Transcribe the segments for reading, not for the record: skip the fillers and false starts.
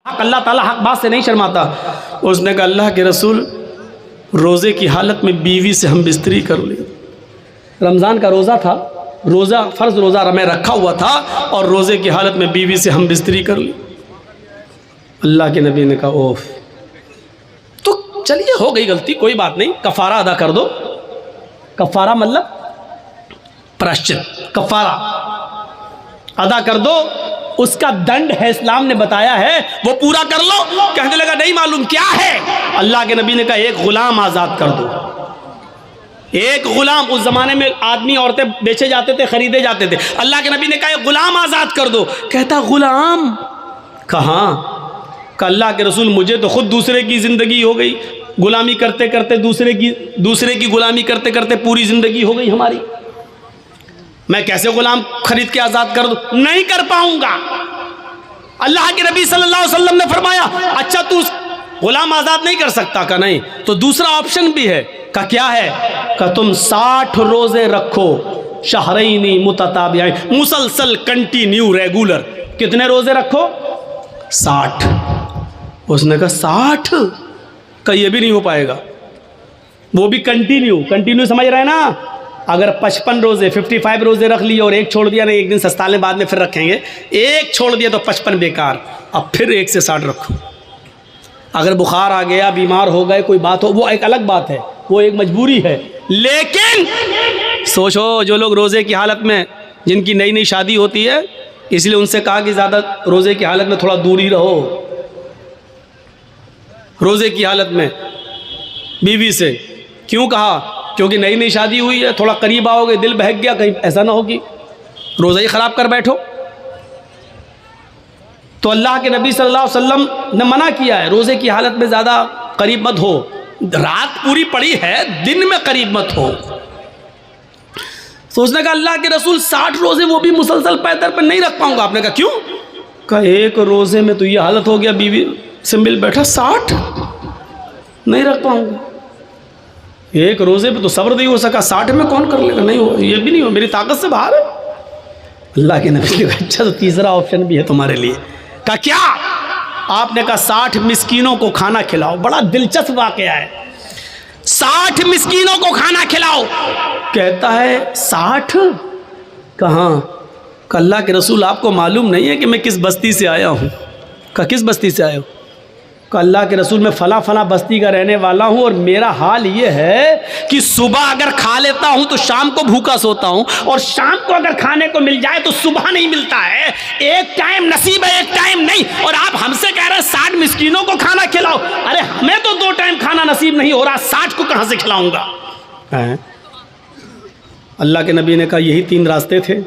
अल्लाह ताला हक बात से नहीं शर्माता। उसने कहा अल्लाह के रसूल, रोज़े की हालत में बीवी से हम बिस्तरी कर ली। रमज़ान का रोज़ा था, रोज़ा फ़र्ज़ रोज़ा मैं रखा हुआ था और रोज़े की हालत में बीवी से हम बिस्तरी कर ली। अल्लाह के नबी ने कहा ओफ, तो चलिए हो गई गलती, कोई बात नहीं, कफ़ारा अदा कर दो। कफ़ारा मतलब प्रायश्चित, कफ़ारा अदा कर दो, उसका दंड है, इस्लाम ने बताया है, वो पूरा कर लो। कहने लगा नहीं मालूम क्या है। अल्लाह के नबी ने कहा एक गुलाम आज़ाद कर दो। एक गुलाम, उस ज़माने में आदमी औरतें बेचे जाते थे, ख़रीदे जाते थे। अल्लाह के नबी ने कहा एक गुलाम आज़ाद कर दो। कहता गुलाम कहाँ? अल्लाह के रसूल, मुझे तो खुद दूसरे की ज़िंदगी हो गई, गुलामी करते करते दूसरे की गुलामी करते करते पूरी ज़िंदगी हो गई हमारी। मैं कैसे गुलाम खरीद के आज़ाद कर दूं? नहीं कर पाऊंगा। अल्लाह के नबी सल्लल्लाहु अलैहि वसल्लम ने फरमाया अच्छा तू गुलाम आज़ाद नहीं कर सकता? का नहीं, तो दूसरा ऑप्शन भी है। का क्या है? का तुम 60 रोज़े रखो, शहरैनी मुतताबियैन, मुसलसल, कंटिन्यू, रेगुलर। कितने रोज़े रखो? 60। उसने कहा 60 का ये भी नहीं हो पाएगा, वो भी कंटिन्यू समझ रहे हैं ना? अगर 55 रोज़े 55 रोज़े रख लिए और एक छोड़ दिया, नहीं एक दिन सस्ताले बाद में फिर रखेंगे, एक छोड़ दिया तो 55 बेकार, अब फिर 1 से 60 रखो। अगर बुखार आ गया, बीमार हो गए, कोई बात हो, वो एक अलग बात है, वो एक मजबूरी है। लेकिन सोचो जो लोग रोज़े की हालत में, जिनकी नई नई शादी होती है, इसलिए उनसे कहा कि ज़्यादा रोज़े की हालत में थोड़ा दूरी रहो, रोज़े की हालत में बीवी से। क्यों कहा? क्योंकि नई नई शादी हुई है, थोड़ा करीब आओगे, दिल बहक गया, कहीं ऐसा ना हो कि रोज़ा ही ख़राब कर बैठो। तो अल्लाह के नबी सल्लल्लाहु अलैहि वसल्लम ने मना किया है, रोज़े की हालत में ज़्यादा करीब मत हो। रात पूरी पड़ी है, दिन में करीब मत हो। सोचने का अल्लाह के रसूल 60 रोज़े वो भी मुसलसल पैदर पर नहीं रख पाऊंगा। आपने कहा क्यों? कहा एक रोज़े में तो ये हालत हो गया, बीवी से मिल बैठा, 60 नहीं रख पाऊंगा। एक रोज़े पे तो सब्र नहीं हो सका, 60 में कौन कर लेगा? नहीं हो, ये भी नहीं हो, मेरी ताकत से बाहर है। अल्लाह के नबी ने कहा अच्छा तो तीसरा ऑप्शन भी है तुम्हारे लिए। कहा क्या? आपने कहा 60 मिस्कीनों को खाना खिलाओ। बड़ा दिलचस्प वाकया है, 60 मिस्कीनों को खाना खिलाओ। कहता है 60 कहाँ? अल्लाह के रसूल आपको मालूम नहीं है कि मैं किस बस्ती से आया हूँ? कहा किस बस्ती से आया हूँ? अल्लाह के रसूल मैं फला फला बस्ती का रहने वाला हूँ और मेरा हाल ये है कि सुबह अगर खा लेता हूँ तो शाम को भूखा सोता हूँ, और शाम को अगर खाने को मिल जाए तो सुबह नहीं मिलता है। एक टाइम नसीब है, एक टाइम नहीं। और आप हमसे कह रहे हैं 60 मिस्कीनों को खाना खिलाओ। अरे हमें तो 2 टाइम खाना नसीब नहीं हो रहा, 60 को कहाँ से खिलाऊंगा? अल्लाह के नबी ने कहा यही 3 रास्ते थे,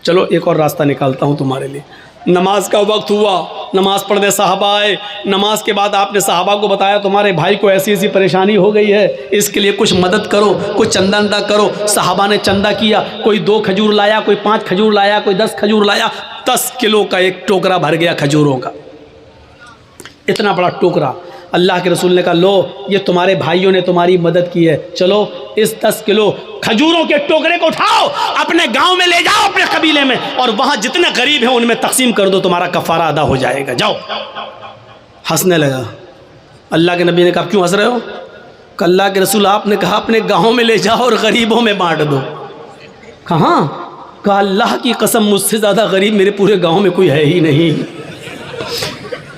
चलो एक और रास्ता निकालता हूँ तुम्हारे लिए। नमाज का वक्त हुआ, नमाज पढ़ने साहबा आए। नमाज के बाद आपने साहबा को बताया तुम्हारे भाई को ऐसी ऐसी परेशानी हो गई है, इसके लिए कुछ मदद करो, कुछ चंदा अंदा करो। साहबा ने चंदा किया, कोई 2 खजूर लाया, कोई 5 खजूर लाया, कोई 10 खजूर लाया। 10 किलो का एक टोकरा भर गया खजूरों का, इतना बड़ा टोकरा। अल्लाह के रसूल ने कहा लो ये तुम्हारे भाइयों ने तुम्हारी मदद की है, चलो इस 10 किलो खजूरों के टोकरे को उठाओ, अपने गांव में ले जाओ, अपने कबीले में, और वहां जितने गरीब हैं उनमें तकसीम कर दो, तुम्हारा कफारा अदा हो जाएगा, जाओ। हंसने लगा। अल्लाह के नबी ने कहा क्यों हंस रहे हो? अल्लाह के रसूल आपने कहा अपने गाँव में ले जाओ और गरीबों में बांट दो। कहाँ? कहा अल्लाह की कसम मुझसे ज़्यादा गरीब मेरे पूरे गाँव में कोई है ही नहीं।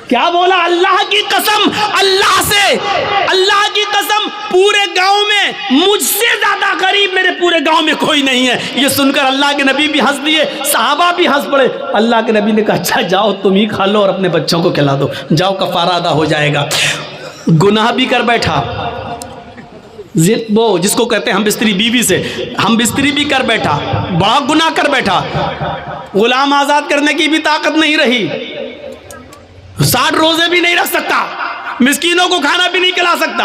क्या बोला? अल्लाह की कसम, अल्लाह से, अल्लाह की कसम पूरे गांव में मुझसे ज्यादा गरीब मेरे पूरे गांव में कोई नहीं है। ये सुनकर अल्लाह के नबी भी हंस दिए, साहबा भी हंस पड़े। अल्लाह के नबी ने कहा अच्छा जाओ तुम ही खा लो और अपने बच्चों को खिला दो, जाओ कफारा अदा हो जाएगा। गुनाह भी कर बैठा, वो जिसको कहते हैं हम बिस्तरी, बीवी से हम बिस्तरी भी कर बैठा, बड़ा गुनाह कर बैठा। गुलाम आज़ाद करने की भी ताकत नहीं रही, 60 रोज़े भी नहीं रख सकता, मिस्कीनों को खाना भी नहीं खिला सकता।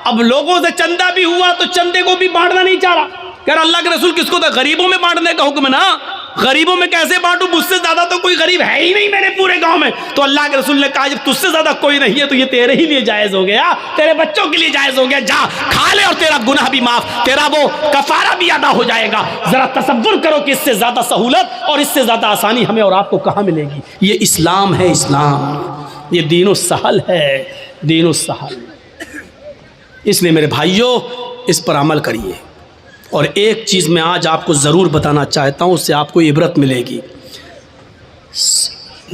अब लोगों से चंदा भी हुआ तो चंदे को भी बांटना नहीं चाह रहा। कह रहा अल्लाह के रसूल किसको था? गरीबों में बांटने का हुक्म ना, गरीबों में कैसे बांटूं, मुझसे ज्यादा तो कोई गरीब है ही नहीं मेरे पूरे गांव में। तो अल्लाह के रसूल ने कहा जब तुझसे ज्यादा कोई नहीं है तो ये तेरे ही लिए जायज हो गया, तेरे बच्चों के लिए जायज हो गया, जा खा ले और तेरा गुनाह भी माफ, तेरा वो कफारा भी अदा हो जाएगा। जरा तसव्वुर करो कि इससे ज्यादा सहूलत और इससे ज्यादा आसानी हमें और आपको कहां मिलेगी। ये इस्लाम है, इस्लाम, ये दीनो सहल है, दीनो सहल। इसलिए मेरे भाइयों इस पर अमल करिए। और एक चीज़ मैं आज आपको ज़रूर बताना चाहता हूँ, उससे आपको इबरत मिलेगी।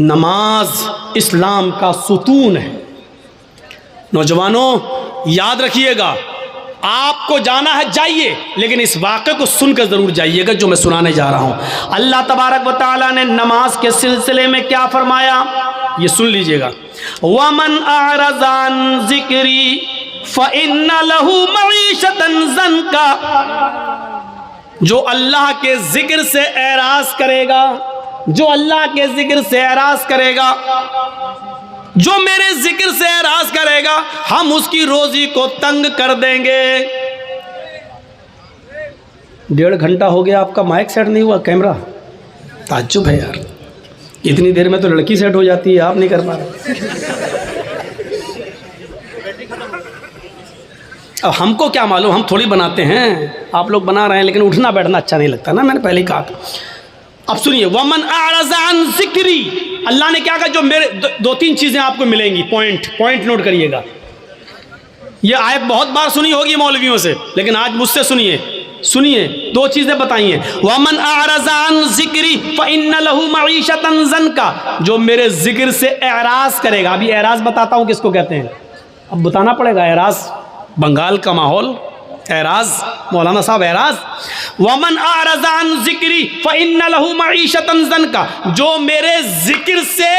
नमाज इस्लाम का सुतून है। नौजवानों याद रखिएगा, आपको जाना है जाइए, लेकिन इस वाक़े को सुनकर ज़रूर जाइएगा जो मैं सुनाने जा रहा हूँ। अल्लाह तबारक व तआला ने नमाज के सिलसिले में क्या फरमाया, ये सुन लीजिएगा। वमन अरज़ान ज़िक्री फ़इन्ना लहू मईशतन ज़न्का, जो अल्लाह के जिक्र से एराज़ करेगा, जो अल्लाह के जिक्र से एराज़ करेगा, जो मेरे जिक्र से एराज़ करेगा, हम उसकी रोजी को तंग कर देंगे। 1.5 घंटा हो गया आपका माइक सेट नहीं हुआ, कैमरा, ताज्जुब है यार, इतनी देर में तो लड़की सेट हो जाती है, आप नहीं कर पा रहे। अब हमको क्या मालूम, हम थोड़ी बनाते हैं, आप लोग बना रहे हैं, लेकिन उठना बैठना अच्छा नहीं लगता ना, मैंने पहले ही कहा था। अब सुनिए, वमन अरज़ान ज़िक्री, अल्लाह ने क्या कहा, जो मेरे 2-3 चीज़ें आपको मिलेंगी, पॉइंट नोट करिएगा। ये आयत बहुत बार सुनी होगी मौलवियों से, लेकिन आज मुझसे सुनिए 2 चीज़ें बताई हैं। वमन अरज़ान ज़िक्री फ़इन्ना लहू मईशतन ज़न्का, जो मेरे जिक्र से एराज़ करेगा। अभी एराज़ बताता हूँ किसको कहते हैं, अब बताना पड़ेगा। एराज़ बंगाल का माहौल, एराज़, मौलाना साहब एराज़। वमन अरज़ान ज़िक्री फ़इन्ना लहू मईशतन ज़न्का, जो मेरे जिक्र से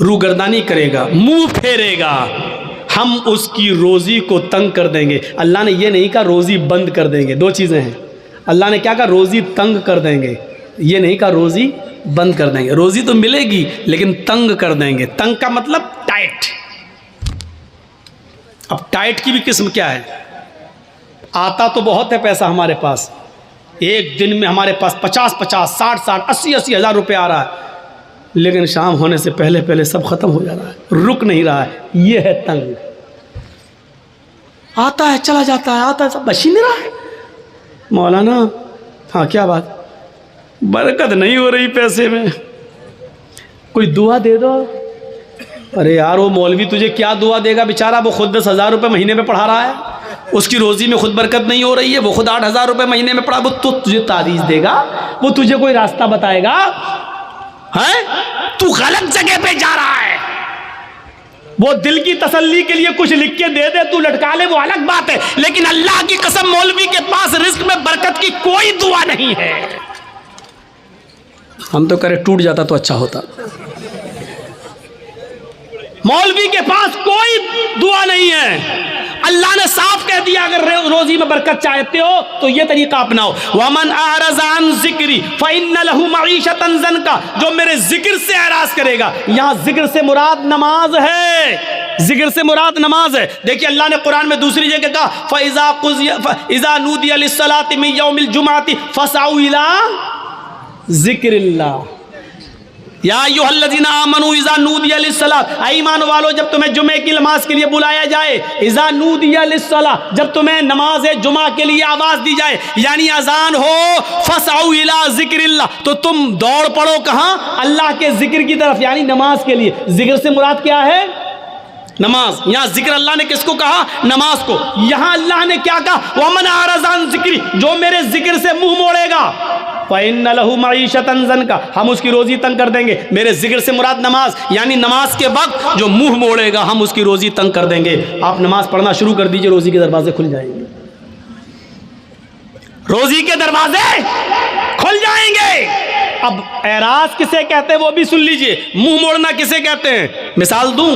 रूगर्दानी करेगा, मुंह फेरेगा, हम उसकी रोज़ी को तंग कर देंगे। अल्लाह ने ये नहीं कहा रोज़ी बंद कर देंगे, 2 चीज़ें हैं। अल्लाह ने क्या कहा, रोज़ी तंग कर देंगे, ये नहीं कहा रोज़ी बंद कर देंगे। रोज़ी तो मिलेगी लेकिन तंग कर देंगे। तंग का मतलब टाइट। अब टाइट की भी किस्म क्या है, आता तो बहुत है पैसा हमारे पास, एक दिन में हमारे पास 50-50, 60-60, 80-80 हज़ार रुपये आ रहा है, लेकिन शाम होने से पहले सब ख़त्म हो जा रहा है, रुक नहीं रहा है। ये है तंग। आता है चला जाता है, आता है सब बच ही नहीं रहा है। मौलाना हाँ क्या बात, बरकत नहीं हो रही पैसे में, कोई दुआ दे दो। अरे यार वो मौलवी तुझे क्या दुआ देगा, बेचारा वो खुद 10,000 रुपये महीने में पढ़ा रहा है, उसकी रोज़ी में खुद बरकत नहीं हो रही है, वो खुद 8,000 रुपये महीने में पढ़ा, वो तो तुझे तारीज़ देगा, वो तुझे कोई रास्ता बताएगा, है? तू गलत जगह पे जा रहा है। वो दिल की तसल्ली के लिए कुछ लिख के दे दे, तू लटका ले, वो अलग बात है, लेकिन अल्लाह की कसम मौलवी के पास रिस्क में बरकत की कोई दुआ नहीं है। हम तो करे टूट जाता तो अच्छा होता। मौलवी के पास कोई दुआ नहीं है। अल्लाह ने साफ कह दिया, अगर रोजी में बरकत चाहते हो तो ये तरीका अपनाओ। वमन अरज़ान ज़िक्री फ़इन्ना लहू मईशतन ज़न्का, जो मेरे जिक्र से एराज़ करेगा। यहाँ जिक्र से मुराद नमाज है, जिक्र से मुराद नमाज है। देखिए अल्लाह ने कुरान में दूसरी जगह कहा, फ़इज़ा नूदिया लिस्सलाति मिन यौमिल जुमअति फ़सअू इला ज़िक्रिल्लाह या अय्युहल्लज़ीना आमनू इज़ा नूदिया लिस्सलात, ईमान वालो जब तुम्हें जुमे की नमाज के लिए बुलाया जाए, इज़ा नूदिया लिस्सलात, जब तुम्हें नमाज जुमा के लिए आवाज़ दी जाए, यानी अजान हो, फसअू इला ज़िक्रिल्लाह, तो तुम दौड़ पड़ो कहाँ, अल्लाह के जिक्र की तरफ, यानी नमाज के लिए। जिक्र से मुराद क्या है, नमाज। यहाँ जिक्र अल्लाह ने किसको कहा, नमाज को। यहाँ अल्लाह ने क्या कहा, वमन अरज़ान ज़िक्री, जो मेरे जिक्र से मुंह मोड़ेगा, फ़इन्ना लहू मईशतन ज़न्का, हम उसकी रोज़ी तंग कर देंगे। मेरे जिक्र से मुराद नमाज, यानी नमाज के वक्त जो मुंह मोड़ेगा हम उसकी रोज़ी तंग कर देंगे। आप नमाज पढ़ना शुरू कर दीजिए, रोज़ी के दरवाजे खुल जाएंगे, रोज़ी के दरवाजे खुल जाएंगे। अब एराज़ किसे कहते हैं वो भी सुन लीजिए, मुंह मोड़ना किसे कहते हैं। मिसाल दूं,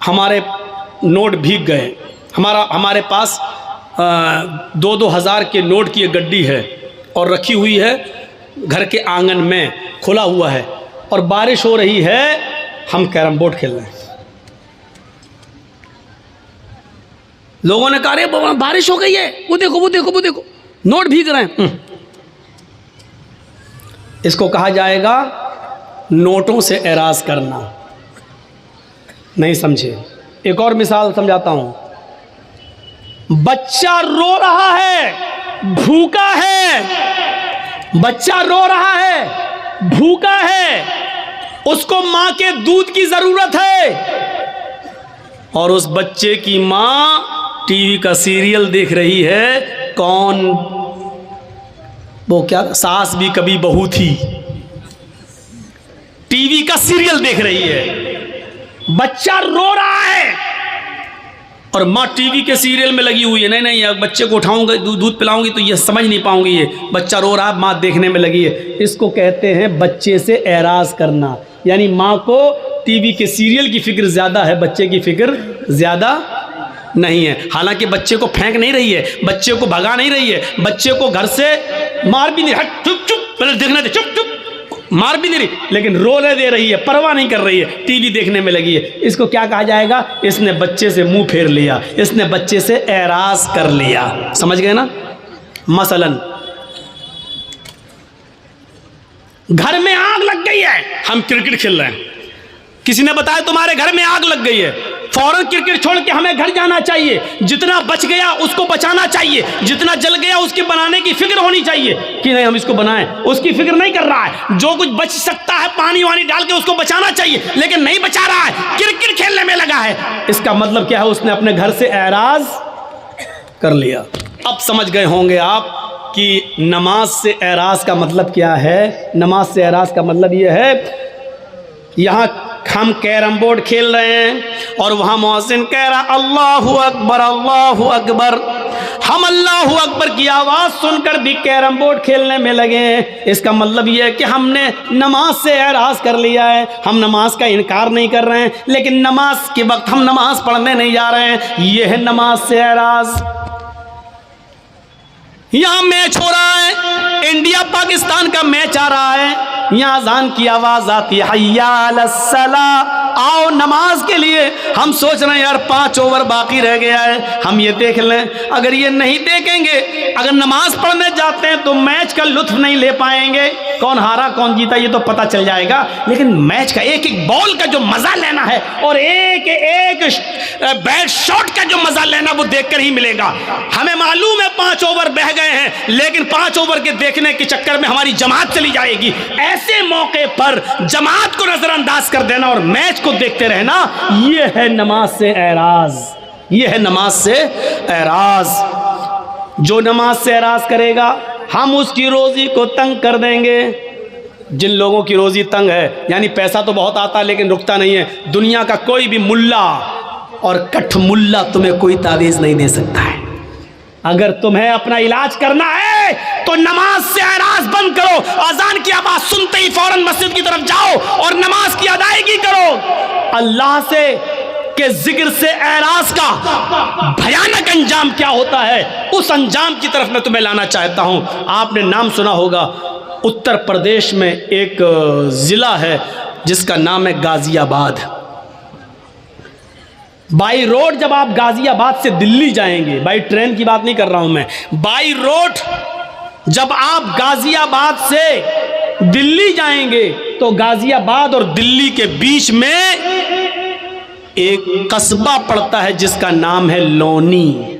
हमारे नोट भीग गए, हमारे पास 2-2 हज़ार के नोट की एक गड्डी है और रखी हुई है घर के आंगन में, खुला हुआ है, और बारिश हो रही है, हम कैरम बोर्ड खेल रहे हैं। लोगों ने कहा अरे बारिश हो गई है, वो देखो वो देखो वो देखो, नोट भीग रहे हैं। इसको कहा जाएगा नोटों से एराज करना। नहीं समझे? एक और मिसाल समझाता हूं। बच्चा रो रहा है, भूखा है, बच्चा रो रहा है, भूखा है, उसको मां के दूध की जरूरत है, और उस बच्चे की मां टीवी का सीरियल देख रही है। कौन? वो क्या, सास भी कभी बहू थी, टीवी का सीरियल देख रही है। बच्चा रो रहा है और माँ टीवी के सीरियल में लगी हुई है। नहीं नहीं, अब बच्चे को उठाऊंगा, दूध पिलाऊंगी तो ये समझ नहीं पाऊंगी, ये बच्चा रो रहा है, माँ देखने में लगी है। इसको कहते हैं बच्चे से एराज करना। यानी माँ को टीवी के सीरियल की फिक्र ज़्यादा है, बच्चे की फिक्र ज़्यादा नहीं है। हालांकि बच्चे को फेंक नहीं रही है, बच्चे को भगा नहीं रही है, बच्चे को घर से मार भी नहीं, हट चुप चुप पहले देखना दे, चुप चुप, मार भी नहीं रही, लेकिन रोने दे रही है, परवाह नहीं कर रही है, टीवी देखने में लगी है। इसको क्या कहा जाएगा? इसने बच्चे से मुंह फेर लिया, इसने बच्चे से एराज कर लिया। समझ गए ना? मसलन घर में आग लग गई है, हम क्रिकेट खेल रहे हैं, किसी ने बताया तुम्हारे घर में आग लग गई है, फौरन क्रिकेट छोड़ के हमें घर जाना चाहिए। जितना बच गया उसको बचाना चाहिए, जितना जल गया उसके बनाने की फिक्र होनी चाहिए कि नहीं हम इसको बनाएं। उसकी फिक्र नहीं कर रहा है। जो कुछ बच सकता है पानी वानी डाल के उसको बचाना चाहिए, लेकिन नहीं बचा रहा है, क्रिकेट खेलने में लगा है। इसका मतलब क्या है? उसने अपने घर से एराज कर लिया। अब समझ गए होंगे आप कि नमाज से एराज का मतलब क्या है। नमाज से एराज का मतलब यह है, यहाँ हम कैरम बोर्ड खेल रहे हैं और वहाँ मुअज्जिन कह रहा अल्लाहु अकबर अल्लाहु अकबर, हम अल्लाहु अकबर की आवाज़ सुनकर भी कैरम बोर्ड खेलने में लगे हैं। इसका मतलब यह है कि हमने नमाज से एराज कर लिया है। हम नमाज का इनकार नहीं कर रहे हैं, लेकिन नमाज के वक्त हम नमाज पढ़ने नहीं जा रहे हैं। यह है नमाज से एराज। यहाँ मैच हो रहा है, इंडिया पाकिस्तान का मैच आ रहा है, यहाँ अज़ान की आवाज़ आती है हय्या अलस्सलाह, आओ नमाज के लिए। हम सोच रहे हैं यार 5 ओवर बाकी रह गया है, हम ये देख लें। अगर ये नहीं देखेंगे, अगर नमाज पढ़ने जाते हैं तो मैच का लुत्फ नहीं ले पाएंगे। कौन हारा कौन जीता ये तो पता चल जाएगा, लेकिन मैच का एक एक बॉल का जो मज़ा लेना है और एक एक बैट शॉट का जो मज़ा लेना वो देखकर ही मिलेगा। हमें मालूम है 5 ओवर बह गए हैं, लेकिन 5 ओवर के देखने के चक्कर में हमारी जमात चली जाएगी। ऐसे मौके पर जमात को नजरअंदाज कर देना और मैच को देखते रहना, यह है नमाज से एराज। यह है नमाज से एराज। जो नमाज से एराज करेगा हम उसकी रोजी को तंग कर देंगे। जिन लोगों की रोजी तंग है, यानी पैसा तो बहुत आता है लेकिन रुकता नहीं है, दुनिया का कोई भी मुल्ला और कठ मुल्ला तुम्हें कोई तावीज़ नहीं दे सकता है। अगर तुम्हें अपना इलाज करना है तो नमाज से एराज बंद करो। अजान की आवाज सुनते ही फौरन मस्जिद की तरफ जाओ और नमाज की अदायगी करो। अल्लाह से के जिक्र से एराज का भयानक अंजाम क्या होता है, उस अंजाम की तरफ मैं तुम्हें लाना चाहता हूं। आपने नाम सुना होगा, उत्तर प्रदेश में एक जिला है जिसका नाम है गाजियाबाद। बाई रोड जब आप गाजियाबाद से दिल्ली जाएंगे, बाई ट्रेन की बात नहीं कर रहा हूं मैं, बाई रोड जब आप गाजियाबाद से दिल्ली जाएंगे तो गाजियाबाद और दिल्ली के बीच में एक कस्बा पड़ता है जिसका नाम है लोनी।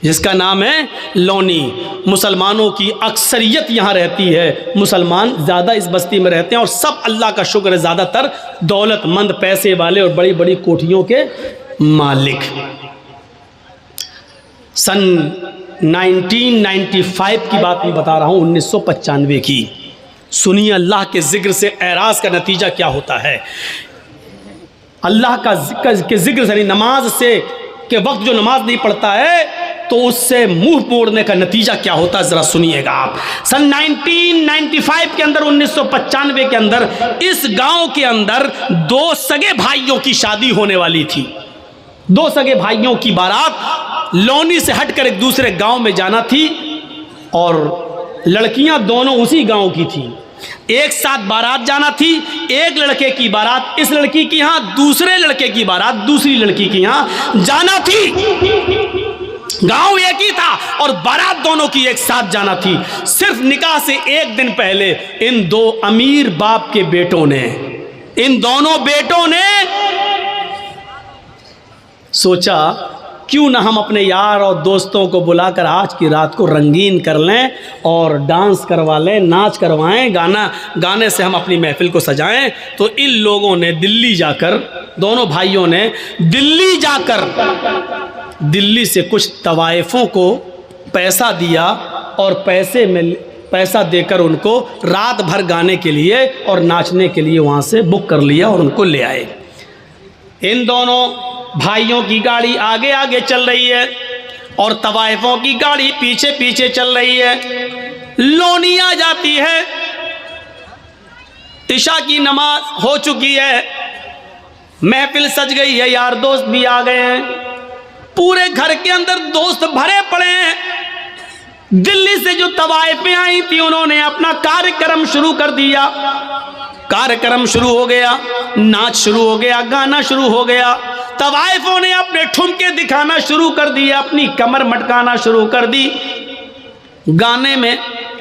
जिसका नाम है लोनी। मुसलमानों की अक्सरियत यहाँ रहती है, मुसलमान ज़्यादा इस बस्ती में रहते हैं और सब अल्लाह का शुक्र है ज़्यादातर दौलतमंद, पैसे वाले और बड़ी बड़ी कोठियों के मालिक। सन 1995 की बात मैं बता रहा हूँ, 1995 की। सुनिए अल्लाह के जिक्र से एराज का नतीजा क्या होता है। अल्लाह का के जिक्र से, नमाज से के वक्त जो नमाज नहीं पढ़ता है तो उससे मुंह मोड़ने का नतीजा क्या होता है, जरा सुनिएगा आप। सन 1995 के अंदर, 1995 के अंदर इस गांव के अंदर 2 सगे भाइयों की शादी होने वाली थी। 2 सगे भाइयों की बारात लोनी से हटकर एक दूसरे गांव में जाना थी और लड़कियां दोनों उसी गांव की थी। एक साथ बारात जाना थी, एक लड़के की बारात इस लड़की की यहाँ, दूसरे लड़के की बारात दूसरी लड़की की यहाँ जाना थी। गांव एक ही था और बारात दोनों की एक साथ जाना थी। सिर्फ निकाह से एक दिन पहले इन दो अमीर बाप के बेटों ने, इन दोनों बेटों ने सोचा क्यों ना हम अपने यार और दोस्तों को बुलाकर आज की रात को रंगीन कर लें और डांस करवा लें, नाच करवाएं, गाने से हम अपनी महफिल को सजाएं। तो इन लोगों ने दिल्ली जाकर, दोनों भाइयों ने दिल्ली जाकर दिल्ली से कुछ तवाइफों को पैसा दिया और पैसा देकर उनको रात भर गाने के लिए और नाचने के लिए वहाँ से बुक कर लिया और उनको ले आए। इन दोनों भाइयों की गाड़ी आगे आगे चल रही है और तवाइफों की गाड़ी पीछे पीछे चल रही है। लोनी आ जाती है, इशा की नमाज हो चुकी है, महफिल सज गई है, यार दोस्त भी आ गए हैं, पूरे घर के अंदर दोस्त भरे पड़े हैं। दिल्ली से जो तवाइफें आई थी उन्होंने अपना कार्यक्रम शुरू कर दिया। कार्यक्रम शुरू हो गया, नाच शुरू हो गया, गाना शुरू हो गया। तवाइफों ने अपने ठुमके दिखाना शुरू कर दिए, अपनी कमर मटकाना शुरू कर दी। गाने में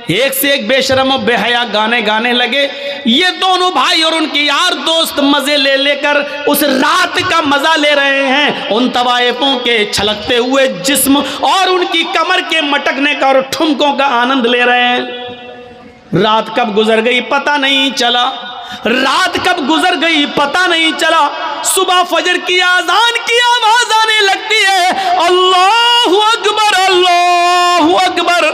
एक से एक बेशरम और बेहया गाने गाने लगे। ये दोनों भाई और उनके यार दोस्त मजे ले लेकर उस रात का मजा ले रहे हैं, उन तवाइफों के छलकते हुए जिस्म और उनकी कमर के मटकने का और ठुमकों का आनंद ले रहे हैं। रात कब गुजर गई पता नहीं चला, रात कब गुजर गई पता नहीं चला। सुबह फजर की आजान की आवाज आने लगती है, अल्लाहु अकबर अल्लाहु अकबर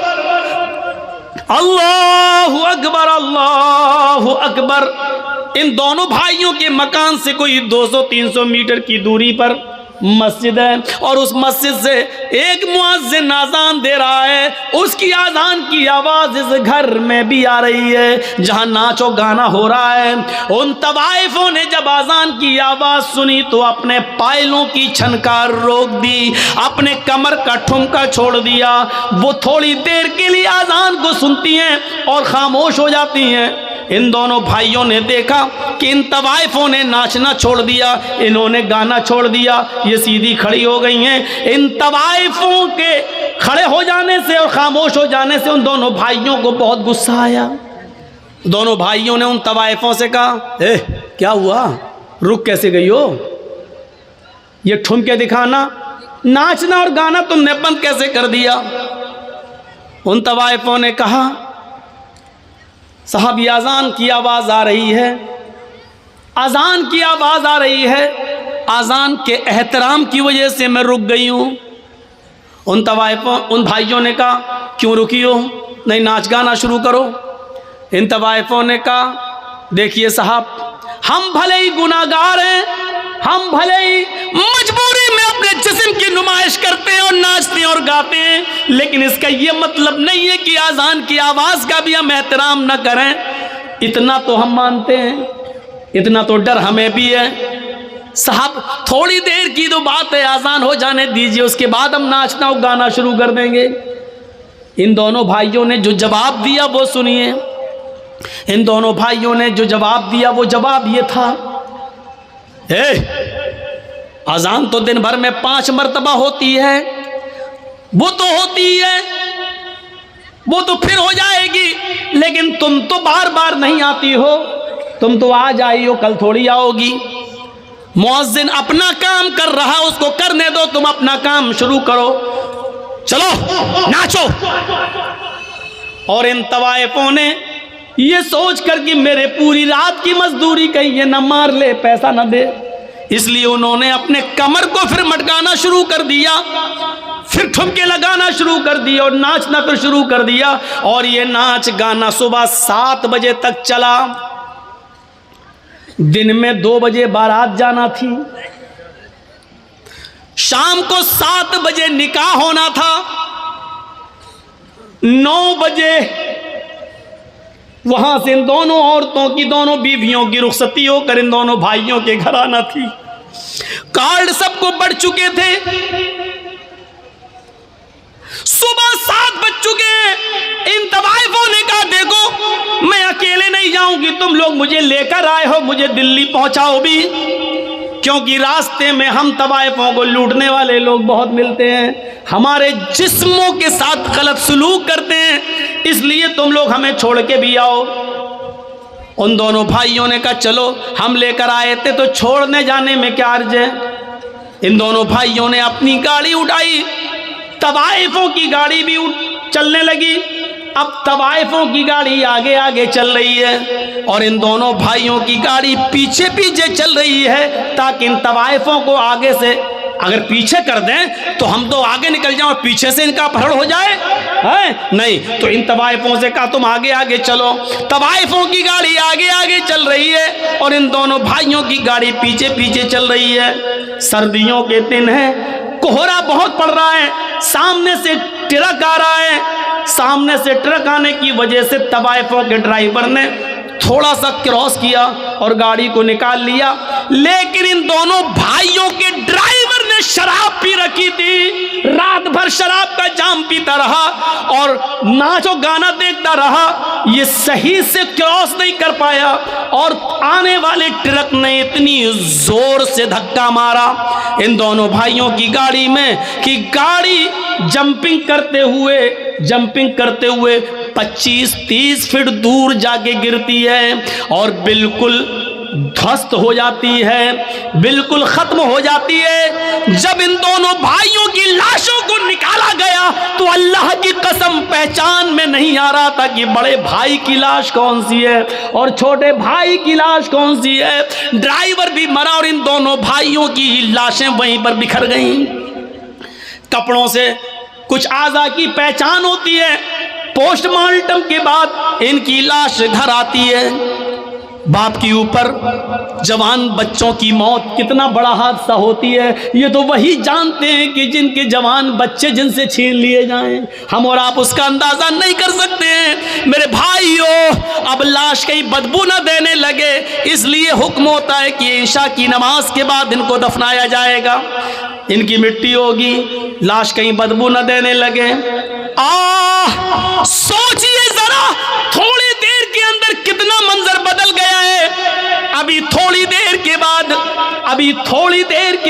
अल्लाहु अकबर अल्लाहु अकबर। इन दोनों भाइयों के मकान से कोई 200-300 मीटर की दूरी पर मस्जिद है और उस मस्जिद से एक मुअज्जिन आजान दे रहा है। उसकी आजान की आवाज इस घर में भी आ रही है जहां नाचो गाना हो रहा है। उन तवाइफों ने जब आजान की आवाज सुनी तो अपने पायलों की छनकार रोक दी, अपने कमर का ठुमका छोड़ दिया। वो थोड़ी देर के लिए आजान को सुनती हैं और खामोश हो जाती हैं। इन दोनों भाइयों ने देखा कि इन तवाइफों ने नाचना छोड़ दिया, इन्होंने गाना छोड़ दिया, ये सीधी खड़ी हो गई हैं। इन तवाइफों के खड़े हो जाने से और खामोश हो जाने से उन दोनों भाइयों को बहुत गुस्सा आया। दोनों भाइयों ने उन तवाइफों से कहा, क्या हुआ, रुक कैसे गई हो? ये ठुमके दिखाना, नाचना और गाना तुमने बंद कैसे कर दिया? उन तवाइफों ने कहा, साहब ये अजान की आवाज़ आ रही है, अजान की आवाज़ आ रही है, अजान के एहतराम की वजह से मैं रुक गई हूँ। उन तवाइफों, उन भाइयों ने कहा, क्यों रुकी हो, नहीं नाच गाना शुरू करो। इन तवाइफों ने कहा, देखिए साहब, हम भले ही गुनाहगार हैं, हम भले ही मजबूरी में अपने जिस्म की नुमाइश करते हैं और नाचते हैं और गाते हैं, लेकिन इसका ये मतलब नहीं है कि आजान की आवाज़ का भी हम एहतराम न करें। इतना तो हम मानते हैं, इतना तो डर हमें भी है। साहब थोड़ी देर की तो बात है, आजान हो जाने दीजिए, उसके बाद हम नाचना और गाना शुरू कर देंगे। इन दोनों भाइयों ने जो जवाब दिया वो सुनिए। इन दोनों भाइयों ने जो जवाब दिया वो जवाब ये था, अजान तो दिन भर में 5 मरतबा होती है, वो तो होती है, वो तो फिर हो जाएगी, लेकिन तुम तो बार बार नहीं आती हो, तुम तो आज आई हो, कल थोड़ी आओगी। मुअज्जिन अपना काम कर रहा, उसको करने दो, तुम अपना काम शुरू करो, चलो नाचो। और इन तवाइफों ने ये सोच कर कि मेरे पूरी रात की मजदूरी कहीं ये न मार ले, पैसा न दे, इसलिए उन्होंने अपने कमर को फिर मटकाना शुरू कर दिया, फिर ठुमके लगाना शुरू कर दिए और नाचना फिर शुरू कर दिया। और ये नाच गाना सुबह 7 बजे तक चला। दिन में 2 बजे बारात जाना थी, शाम को 7 बजे निकाह होना था, 9 बजे वहां से इन दोनों औरतों की, दोनों बीवियों की रुखसती होकर इन दोनों भाइयों के घर आना थी। कार्ड सबको बढ़ चुके थे, सुबह 7 बज चुके हैं। इन तवाइफों ने कहा, देखो मैं अकेले नहीं तुम लोग मुझे लेकर आए हो, मुझे दिल्ली पहुंचाओ भी, क्योंकि रास्ते में हम तवाइफों को लूटने वाले लोग बहुत मिलते हैं, हमारे जिस्मों के साथ गलत सलूक करते हैं, इसलिए तुम लोग हमें छोड़ के भी आओ। उन दोनों भाइयों ने कहा चलो, हम लेकर आए थे तो छोड़ने जाने में क्या अर्ज है। इन दोनों भाइयों ने अपनी गाड़ी उठाई, तवाइफों की गाड़ी भी चलने लगी। अब तवाइफों की गाड़ी आगे आगे चल रही है और इन दोनों भाइयों की गाड़ी पीछे पीछे चल रही है, ताकि इन तवाइफों को आगे से अगर पीछे कर दें तो हम तो आगे निकल जाएं और पीछे से इनका अपहरण हो जाए, है नहीं। तो इन तवाइफों से कहा तुम आगे आगे चलो। तवाइफों की गाड़ी आगे आगे चल रही है और इन दोनों भाइयों की गाड़ी पीछे पीछे चल रही है। सर्दियों के दिन है, कोहरा बहुत पड़ रहा है, सामने से ट्रक आ रहा है। सामने से ट्रक आने की वजह से तवाइफों के ड्राइवर ने थोड़ा सा क्रॉस किया और गाड़ी को निकाल लिया, लेकिन इन दोनों भाइयों के ड्राइवर ने शराब पी रखी थी। रात भर शराब का जाम पीता रहा और नाचो गाना देखता रहा, ये सही से क्रॉस नहीं कर पाया और आने वाले ट्रक ने इतनी जोर से धक्का मारा इन दोनों भाइयों की गाड़ी में कि गाड़ी जंपिंग करते हुए 25-30 फीट दूर जाके गिरती है और बिल्कुल ध्वस्त हो जाती है, बिल्कुल खत्म हो जाती है। जब इन दोनों भाइयों की लाशों को निकाला गया तो अल्लाह की कसम पहचान में नहीं आ रहा था कि बड़े भाई की लाश कौन सी है और छोटे भाई की लाश कौन सी है। ड्राइवर भी मरा और इन दोनों भाइयों की लाशें वहीं पर बिखर गईं। कपड़ों से कुछ आज़ा की पहचान होती है, पोस्टमार्टम के बाद इनकी लाश घर आती है। बाप के ऊपर जवान बच्चों की मौत कितना बड़ा हादसा होती है, ये तो वही जानते हैं कि जिनके जवान बच्चे जिनसे छीन लिए जाएं। हम और आप उसका अंदाजा नहीं कर सकते हैं। मेरे भाइयों, अब लाश कहीं बदबू न देने लगे, इसलिए हुक्म होता है कि ईशा की नमाज के बाद इनको दफनाया जाएगा, इनकी मिट्टी होगी, लाश कहीं बदबू न देने लगे। सोचिए जरा, थोड़ी देर के अंदर कितना मंजर बदल गया है। अभी थोड़ी देर के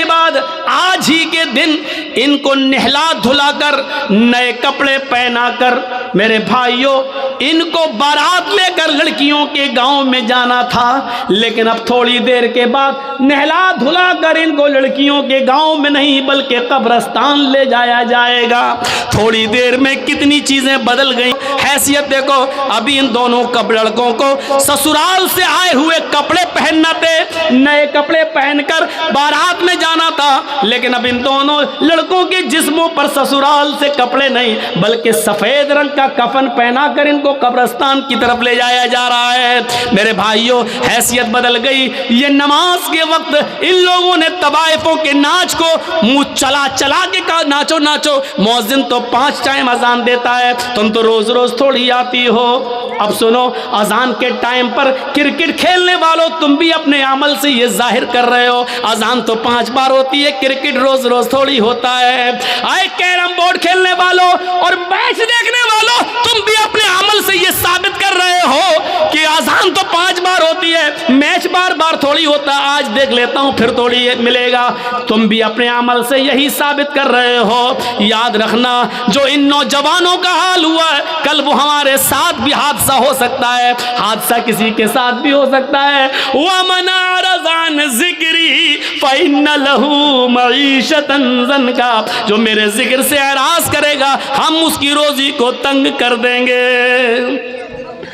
बाद आज ही के दिन इनको नहला धुलाकर नए कपड़े पहनाकर, मेरे भाइयों, इनको बारात लेकर लड़कियों के गांव में जाना था, लेकिन अब थोड़ी देर के बाद नहला धुलाकर इनको लड़कियों के गांव में नहीं बल्कि कब्रिस्तान ले जाया जाएगा। थोड़ी देर में कितनी चीजें बदल गई। हैसियत देखो, अभी इन दोनों लड़कों को ससुराल से आए हुए कपड़े पहनना थे, नए कपड़े पहनकर बारात में जाना था, लेकिन अब इन दोनों लड़कों के जिस्मों पर ससुराल से कपड़े नहीं बल्कि सफेद रंग का कफन पहनाकर इनको कब्रिस्तान की तरफ ले जाया जा रहा है। मेरे भाइयों, हैसियत बदल गई। ये नमाज के वक्त इन लोगों ने तवाइफों के नाच को मुंह चला चला के कहा नाचो नाचो। मौज़िन तो 5 टाइम अजान देता है, तुम तो रोज रोज थोड़ी आती हो। अब सुनो, अजान के टाइम पर क्रिकेट खेलने वालों, तुम भी अपने अमल से ये जाहिर कर रहे हो, अजान तो 5 बार होती है, क्रिकेट रोज रोज थोड़ी होता है। आए कैरम बोर्ड खेलने वालों और मैच देखने वालों, तुम भी अपने अमल से ये साबित कर रहे हो कि अजान तो 5 बार होती है, मैच बार बार थोड़ी होता, आज देख लेता हूं फिर थोड़ी मिलेगा। तुम भी अपने अमल से यही साबित कर रहे हो। याद रखना, जो इन नौजवानों का हाल हुआ है, कल वो हमारे साथ भी हादसा हो सकता है, हादसा किसी के साथ भी हो सकता है। वमन अरज़ान ज़िक्री फ़इन्न लहू मईशतन ज़न्का, जो मेरे जिक्र से एराज़ करेगा हम उसकी रोजी को तंग कर देंगे।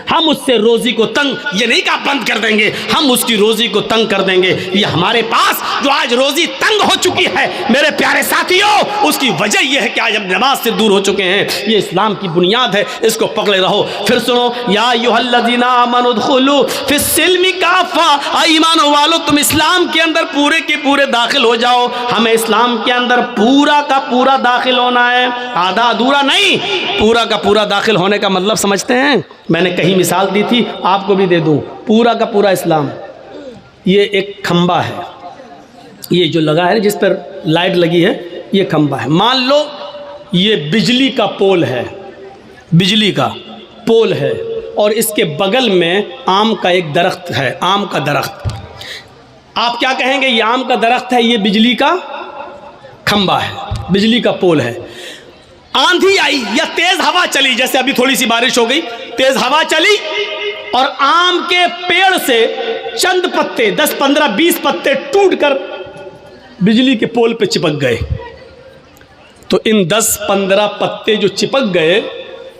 हम उससे रोजी को तंग, ये नहीं कहा बंद कर देंगे, हम उसकी रोजी को तंग कर देंगे। ये हमारे पास जो आज रोजी तंग हो चुकी है मेरे प्यारे साथियों, उसकी वजह यह है कि आज हम नमाज से दूर हो चुके हैं। ये इस्लाम की बुनियाद है, इसको पकड़े रहो। फिर सुनो, या अय्युहल्लज़ीना आमनू उदखुलू फिस्सिल्मि काफ़ा, ईमान वालों तुम इस्लाम के अंदर पूरे के पूरे दाखिल हो जाओ। हमें इस्लाम के अंदर पूरा का पूरा दाखिल होना है, आधा अधूरा नहीं, पूरा का पूरा दाखिल होने का मतलब समझते हैं? मैंने कहीं मिसाल दी थी, आपको भी दे दूं। पूरा का पूरा इस्लाम, ये एक खंबा है, ये जो लगा है जिस पर लाइट लगी है, ये खंबा है। मान लो ये बिजली का पोल है, बिजली का पोल है और इसके बगल में आम का एक दरख्त है, आम का दरख्त। आप क्या कहेंगे, ये आम का दरख्त है, ये बिजली का खंबा है, बिजली का पोल है। आंधी आई या तेज हवा चली, जैसे अभी थोड़ी सी बारिश हो गई, तेज हवा चली और आम के पेड़ से चंद पत्ते 10, 15, 20 पत्ते टूटकर बिजली के पोल पे चिपक गए। तो इन 10, 15 पत्ते जो चिपक गए,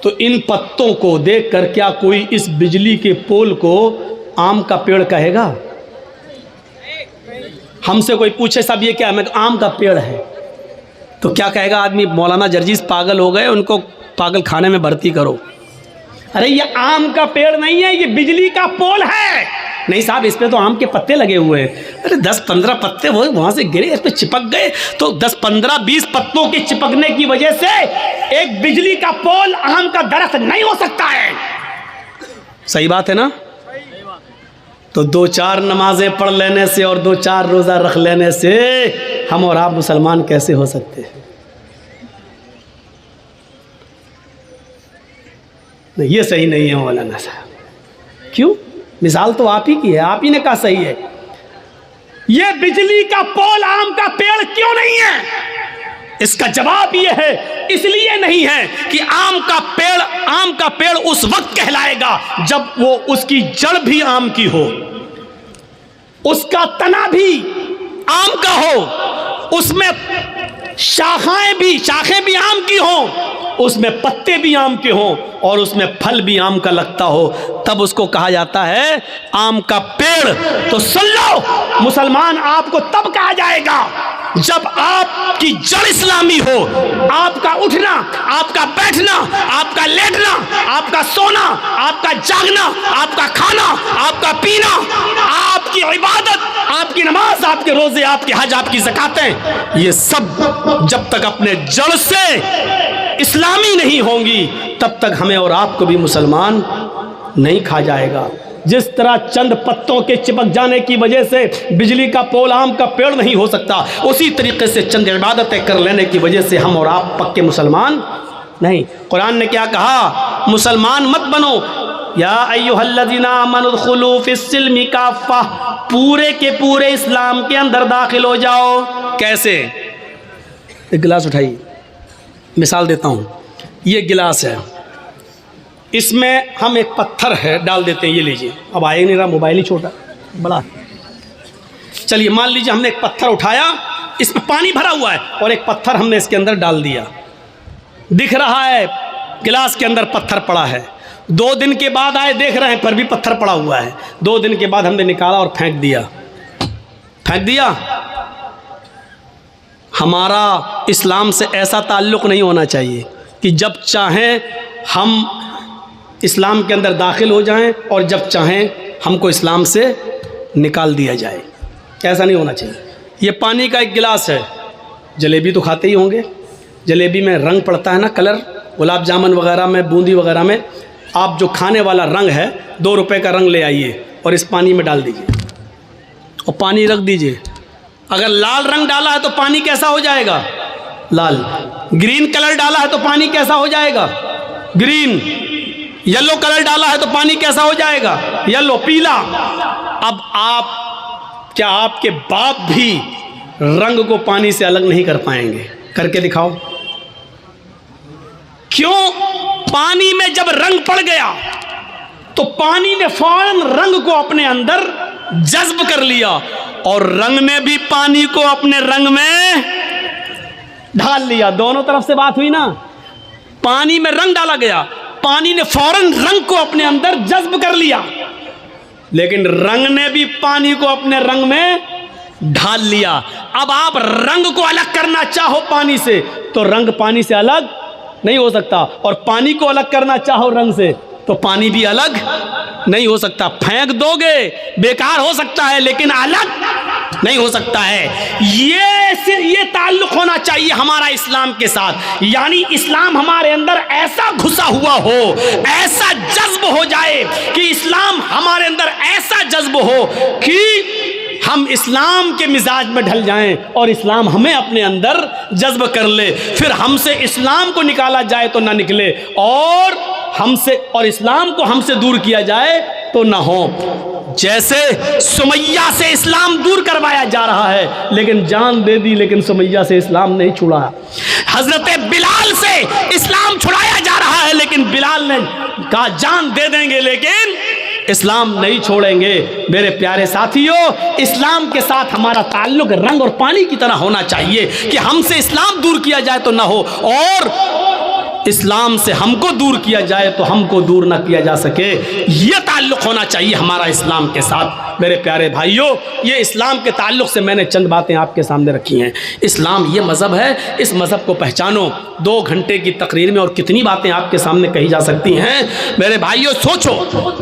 तो इन पत्तों को देखकर क्या कोई इस बिजली के पोल को आम का पेड़ कहेगा? हमसे कोई पूछे साहब ये क्या है, मैं आम का पेड़ है, तो क्या कहेगा आदमी? मौलाना जर्जीस पागल हो गए, उनको पागल खाने में भर्ती करो। अरे ये आम का पेड़ नहीं है, ये बिजली का पोल है। नहीं साहब, इस पे तो आम के पत्ते लगे हुए हैं। अरे 10-15 पत्ते वो वहां से गिरे, इस पे चिपक गए, तो 10-15-20 पत्तों के चिपकने की वजह से एक बिजली का पोल आम का दरख्त नहीं हो सकता है। सही बात है ना? तो 2-4 नमाजें पढ़ लेने से और 2-4 रोज़ा रख लेने से हम और आप मुसलमान कैसे हो सकते हैं? नहीं, ये सही नहीं है मौलाना साहब। क्यों? मिसाल तो आप ही की है, आप ही ने कहा सही है। ये बिजली का पोल आम का पेड़ क्यों नहीं है? इसका जवाब ये है, इसलिए नहीं है कि आम का पेड़ उस वक्त कहलाएगा जब वो उसकी जड़ भी आम की हो, उसका तना भी आम का हो, उसमें शाखें भी आम की हों, उसमें पत्ते भी आम के हों और उसमें फल भी आम का लगता हो, तब उसको कहा जाता है आम का पेड़। तो सुन लो मुसलमान, आपको तब कहा जाएगा जब आपकी जड़ इस्लामी हो, आपका उठना, आपका बैठना, आपका लेटना, आपका सोना, आपका जागना, आपका खाना, आपका पीना, आपकी इबादत, आपकी नमाज, आपके रोजे, आपके हज, आपकी ज़कातें, ये सब जब तक अपने जड़ से इस्लामी नहीं होंगी तब तक हमें और आपको भी मुसलमान नहीं खा जाएगा। जिस तरह चंद पत्तों के चिपक जाने की वजह से बिजली का पोल आम का पेड़ नहीं हो सकता, उसी तरीके से चंद इबादतें कर लेने की वजह से हम और आप पक्के मुसलमान नहीं। कुरान ने क्या कहा? मुसलमान मत बनो, या अय्युहल्लज़ीना आमनु दुखुलू फिस्सिल्मि काफ़ा, पूरे के पूरे इस्लाम के अंदर दाखिल हो जाओ। कैसे? एक गिलास उठाइए, मिसाल देता हूँ। ये गिलास है, इसमें हम एक पत्थर है डाल देते हैं, ये लीजिए। अब आए नहीं रहा, मोबाइल ही छोटा बड़ा। चलिए मान लीजिए हमने एक पत्थर उठाया, इसमें पानी भरा हुआ है और एक पत्थर हमने इसके अंदर डाल दिया। दिख रहा है गिलास के अंदर पत्थर पड़ा है। 2 दिन के बाद आए, देख रहे हैं पर भी पत्थर पड़ा हुआ है। 2 दिन के बाद हमने निकाला और फेंक दिया। हमारा इस्लाम से ऐसा ताल्लुक़ नहीं होना चाहिए कि जब चाहें हम इस्लाम के अंदर दाखिल हो जाएं और जब चाहें हमको इस्लाम से निकाल दिया जाए। ऐसा नहीं होना चाहिए। ये पानी का एक गिलास है, जलेबी तो खाते ही होंगे। जलेबी में रंग पड़ता है ना, कलर, गुलाब जामुन वगैरह में, बूंदी वगैरह में। आप जो खाने वाला रंग है, 2 रुपए का रंग ले आइए और इस पानी में डाल दीजिए और पानी रख दीजिए। अगर लाल रंग डाला है तो पानी कैसा हो जाएगा? लाल। ग्रीन कलर डाला है तो पानी कैसा हो जाएगा? ग्रीन। येलो कलर डाला है तो पानी कैसा हो जाएगा? येलो, पीला। अब क्या आपके बाप भी रंग को पानी से अलग नहीं कर पाएंगे? करके दिखाओ। क्यों? पानी में जब रंग पड़ गया तो पानी ने फौरन रंग को अपने अंदर जज्ब कर लिया और रंग ने भी पानी को अपने रंग में ढाल लिया। दोनों तरफ से बात हुई ना। पानी में रंग डाला गया, पानी ने फौरन रंग को अपने अंदर जज्ब कर लिया, लेकिन रंग ने भी पानी को अपने रंग में ढाल लिया। अब आप रंग को अलग करना चाहो पानी से तो रंग पानी से अलग नहीं हो सकता, और पानी को अलग करना चाहो रंग से तो पानी भी अलग नहीं हो सकता। फेंक दोगे बेकार हो सकता है, लेकिन अलग नहीं हो सकता है। ये ताल्लुक होना चाहिए हमारा इस्लाम के साथ। यानी इस्लाम हमारे अंदर ऐसा घुसा हुआ हो, ऐसा जज्ब हो जाए कि इस्लाम हमारे अंदर ऐसा जज्ब हो कि हम इस्लाम के मिजाज में ढल जाएं और इस्लाम हमें अपने अंदर जज्ब कर ले। फिर हमसे इस्लाम को निकाला जाए तो ना निकले और हमसे और इस्लाम को हमसे दूर किया जाए तो ना हो। जैसे सुमैया से इस्लाम दूर करवाया जा रहा है, लेकिन जान दे दी, लेकिन सुमैया से इस्लाम नहीं छुड़ाया। हजरत बिलाल से इस्लाम छुड़ाया जा रहा है, लेकिन बिलाल ने कहा जान दे देंगे लेकिन इस्लाम नहीं छोड़ेंगे। मेरे प्यारे साथियों, इस्लाम के साथ हमारा ताल्लुक रंग और पानी की तरह होना चाहिए कि हमसे इस्लाम दूर किया जाए तो ना हो, और इस्लाम से हमको दूर किया जाए तो हमको दूर ना किया जा सके। ये ताल्लुक होना चाहिए हमारा इस्लाम के साथ। मेरे प्यारे भाइयों, ये इस्लाम के ताल्लुक से मैंने चंद बातें आपके सामने रखी हैं। इस्लाम ये मज़हब है, इस मज़हब को पहचानो। 2 घंटे की तकरीर में और कितनी बातें आपके सामने कही जा सकती हैं। मेरे भाइयों सोचो,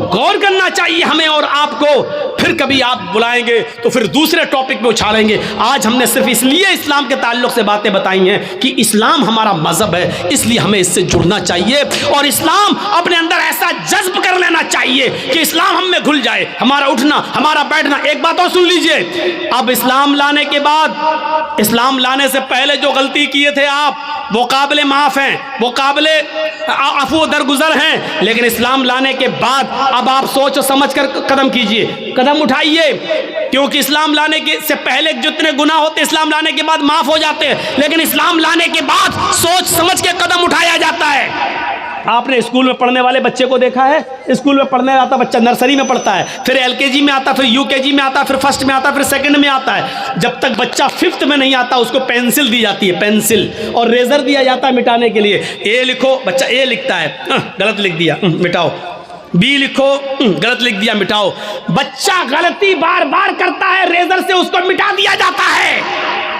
गौर करना चाहिए हमें और आपको। फिर कभी आप बुलाएंगे तो फिर दूसरे टॉपिक पे उछालेंगे। आज हमने सिर्फ इसलिए इस्लाम के ताल्लुक से बातें बताई हैं कि इस्लाम हमारा मज़हब है, इसलिए हमें इससे जुड़ना चाहिए और इस्लाम अपने अंदर ऐसा जज्ब कर लेना चाहिए कि इस्लाम हम में घुल जाए, हमारा उठना, हमारा बैठना। एक बात और सुन लीजिए, अब इस्लाम लाने के बाद, इस्लाम लाने से पहले जो गलती किए थे आप, वो काबिले माफ हैं, वो काबिले अफू दरगुजर हैं, लेकिन इस्लाम लाने के बाद अब आप सोच समझ कर कदम कीजिए, कदम उठाइए, क्योंकि इस्लाम लाने के से पहले जितने गुनाह होते इस्लाम लाने के बाद माफ हो जाते हैं, लेकिन इस्लाम लाने के बाद सोच समझ के कदम उठाया जाता है। आपने स्कूल में पढ़ने वाले बच्चे को देखा है? स्कूल में पढ़ने आता बच्चा नर्सरी में पढ़ता है, फिर एलकेजी में आता, फिर यूकेजी में आता, फिर फर्स्ट में आता, फिर सेकंड में आता है। जब तक बच्चा 5th में नहीं आता उसको पेंसिल दी जाती है, पेंसिल, और रेजर दिया जाता है मिटाने के लिए। ए लिखो, बच्चा ए लिखता है, गलत लिख दिया, मिटाओ। बी लिखो, गलत लिख दिया, मिटाओ। बच्चा गलती बार बार करता है, रेजर से उसको मिटा दिया जाता है।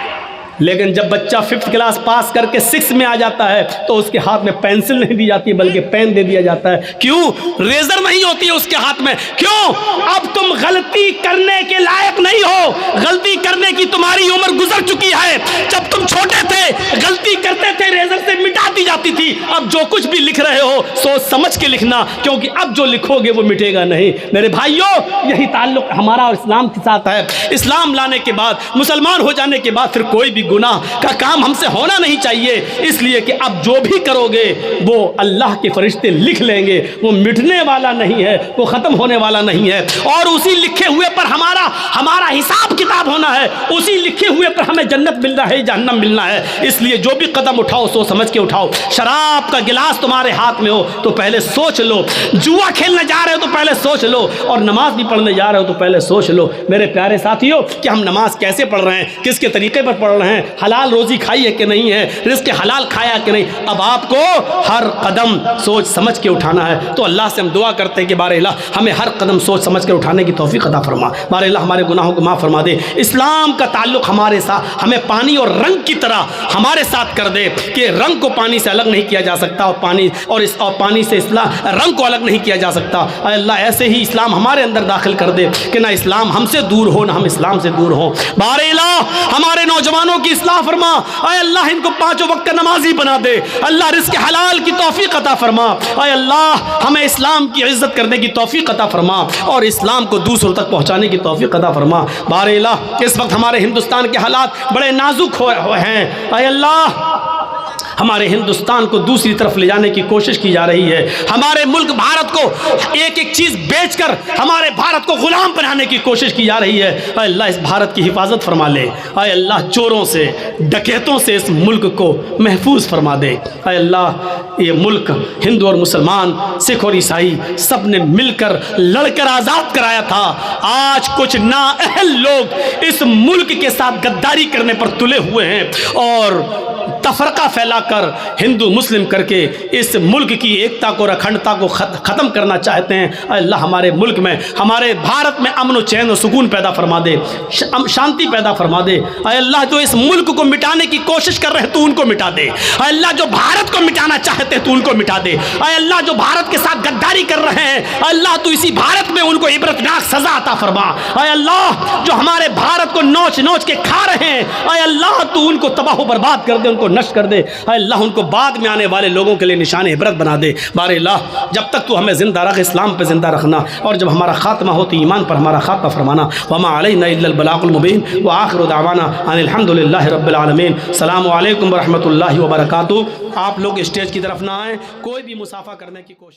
लेकिन जब बच्चा 5th क्लास पास करके 6 में आ जाता है तो उसके हाथ में पेंसिल नहीं दी जाती बल्कि पेन दे दिया जाता है। क्यों? रेजर नहीं होती है उसके हाथ में। क्यों? अब तुम गलती करने के लायक नहीं हो, गलती करने की तुम्हारी उम्र गुजर चुकी है। जब तुम छोटे थे गलती करते थे, रेजर से मिटा दी जाती थी। अब जो कुछ भी लिख रहे हो सोच समझ के लिखना, क्योंकि अब जो लिखोगे वो मिटेगा नहीं। मेरे भाइयों, यही ताल्लुक हमारा और इस्लाम के साथ है। इस्लाम लाने के बाद, मुसलमान हो जाने के बाद फिर कोई भी गुनाह का काम हमसे होना नहीं चाहिए, इसलिए कि अब जो भी करोगे वो अल्लाह के फरिश्ते लिख लेंगे, वो मिटने वाला नहीं है, वो खत्म होने वाला नहीं है, और उसी लिखे हुए पर हमारा हिसाब किताब होना है, उसी लिखे हुए पर हमें जन्नत मिलना है, जहन्नम मिलना है। इसलिए जो भी कदम उठाओ सोच समझ के उठाओ। शराब का गिलास तुम्हारे हाथ में हो तो पहले सोच लो, जुआ खेलने जा रहे हो तो पहले सोच लो, और नमाज भी पढ़ने जा रहे हो तो पहले सोच लो। मेरे प्यारे साथियों, कि हम नमाज कैसे पढ़ रहे हैं, किसके तरीके पर पढ़ रहे हैं, हलाल रोजी खाई है कि नहीं है, रिज़्क़ हलाल खाया कि नहीं। अब आपको हर कदम सोच समझ के उठाना है। तो अल्लाह से हम दुआ करते हैं कि बारे अल्लाह हमें हर कदम सोच समझ कर उठाने की तौफीक अता फरमा। बारे अल्लाह हमारे गुनाहों को माफ़ फरमा दे। इस्लाम का ताल्लुक हमारे साथ, हमें पानी और रंग की तरह हमारे साथ कर दे कि रंग को पानी से अलग नहीं किया जा सकता, और पानी से इस्लाम रंग को अलग नहीं किया जा सकता। अल्लाह ऐसे ही इस्लाम हमारे अंदर दाखिल कर दे कि ना इस्लाम हमसे दूर हो, ना हम इस्लाम से दूर हो। बारे अल्लाह हमारे नौजवानों की इस्लाह फरमा। आय अल्लाह इनको 5 वक्त नमाजी बना दे। अल्लाह रिज़्क़ हलाल की तौफीक अता फरमा। आय अल्लाह हमें इस्लाम की इज़्ज़त करने की तौफीक अता फरमा और इस्लाम को दूसरों तक पहुँचाने की तौफीक अता फरमा। बारे अल्लाह इस वक्त हमारे हिंदुस्तान के हालात बड़े नाजुक हैं। आय अल्लाह हमारे हिंदुस्तान को दूसरी तरफ ले जाने की कोशिश की जा रही है। हमारे मुल्क भारत को एक एक चीज़ बेचकर हमारे भारत को गुलाम बनाने की कोशिश की जा रही है। अल्लाह इस भारत की हिफाजत फरमा ले। आय अल्लाह चोरों से, डकैतों से इस मुल्क को महफूज फरमा दे। आय अल्लाह ये मुल्क हिंदू और मुसलमान, सिख और ईसाई सब ने मिलकर लड़कर आज़ाद कराया था। आज कुछ नाअहल लोग इस मुल्क के साथ गद्दारी करने पर तुले हुए हैं और तफरका फैलाकर हिंदू मुस्लिम करके इस मुल्क की एकता को और अखंडता को ख़त्म करना चाहते हैं। अल्लाह हमारे मुल्क में, हमारे भारत में अमन और चैन और सुकून पैदा फरमा दे, शांति पैदा फरमा दे। अल्लाह जो इस मुल्क को मिटाने की कोशिश कर रहे हैं तो उनको मिटा दे। अल्लाह जो भारत को मिटाना चाहते हैं तो उनको मिटा दे। अल्लाह जो भारत के साथ गद्दारी कर रहे हैं, अल्लाह तो इसी भारत में उनको इबरतनाक सजा अता फरमा। अल्लाह जो हमारे भारत को नोच नोच के खा रहे हैं, अल्लाह तो उनको तबाह बर्बाद कर दे, उनको नष्ट कर दे। अल्लाह उनको बाद में आने वाले लोगों के लिए निशान इबरत बना दे। बारे अल्लाह जब तक तू हमें ज़िंदा रख, इस्लाम पे ज़िंदा रखना, और जब हमारा खात्मा हो तो ईमान पर हमारा खात्मा फरमाना। वमा अलैना इल्लल बलागुल मुबीन व आखिरु दावाना अनिल हम्दुलिल्लाहि रब्बिल आलमीन। अस्सलामु अलैकुम व रहमतुल्लाहि व बरकातुहू। आप लोग स्टेज की तरफ ना आए, कोई भी मुसाफा करने की कोशिश